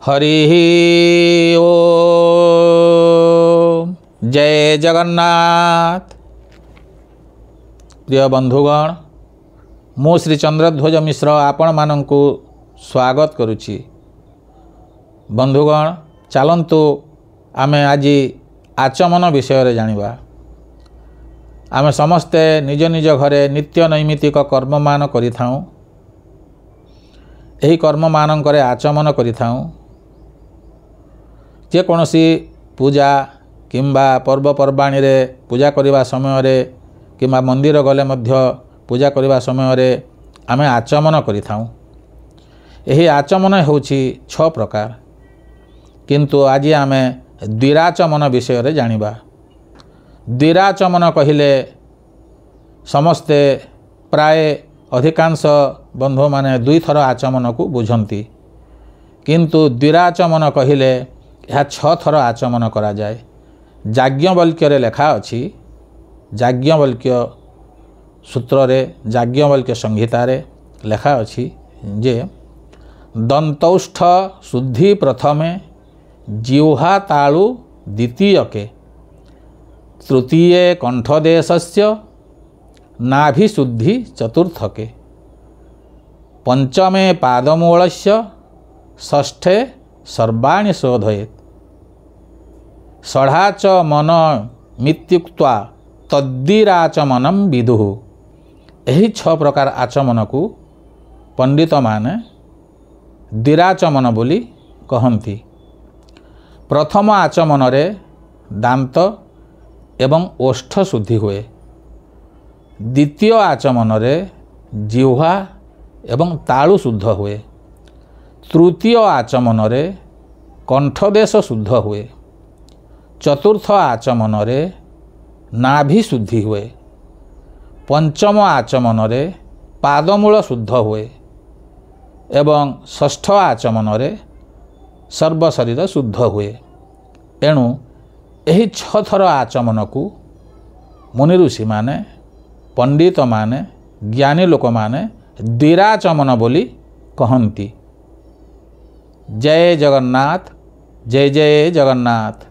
हरि ओम। जय जगन्नाथ। प्रिय बंधुगण, मु श्री चंद्रध्वज मिश्र आपण मानंकु स्वागत करुछि। बंधुगण, चलंतु आमे आज आचमन विषय रे जानिबा। आमे समस्ते निज निज घरे नित्य नैमित्तिक कर्म मान करिथाउ। एही कर्म मानंकरे आचमन करिथाउ। जे कोनोसी पूजा किंबा पर्वपर्वाणी रे पूजा करिबा समय रे किंबा मंदिर गले मध्य पूजा करिबा समय रे आमे आचमन करिथाउ। एही आचमन होछि 6 प्रकार, किंतु आज आमे द्विराचमन विषय रे जानिबा। द्विराचमन कहिले समस्ते प्राय अधिकांश बंधु माने 2 थर आचमन को बुझंती, किंतु द्विराचमन कहिले यह 6 थर आचमन करा जाए। याज्ञवल्क्य रे लेखा अछि, याज्ञवल्क्य सूत्र रे याज्ञवल्क्य संहिता रे लेखा अछि जे दंतौष्ठ शुद्धि प्रथमे, जिह्वा तालु द्वितीयके, तृतीय कंठदेशस्य, नाभि शुद्धि चतुर्थके, पंचमे पादमूलस्य, षष्ठे सर्वाणि शोधयेत्, षढ़ाच मन मित्युक्त्वा तद्दिराचमनम विदुः। एही 6 प्रकार आचमन को पंडित माने द्विराचमन बोली कहंती। प्रथम आचमन रे दांत एवं ओष्ठ शुद्धि हुए। द्वितीय आचमन रे जिह्वा एवं तालु शुद्ध हुए। तृतीय आचमन रे कंठदेश शुद्ध हुए। चतुर्थ आचमन रे नाभि शुद्धि हुए। पंचम आचमन रे पादमूल शुद्ध हुए एवं षष्ठ आचमन रे सर्व शरीर शुद्ध हुए। एणु एही 6 थर आचमन को मुनि ऋषि माने, पंडित माने, ज्ञानी लोक माने द्विराचमन बोली कहंती। जय जगन्नाथ। जय जय जगन्नाथ।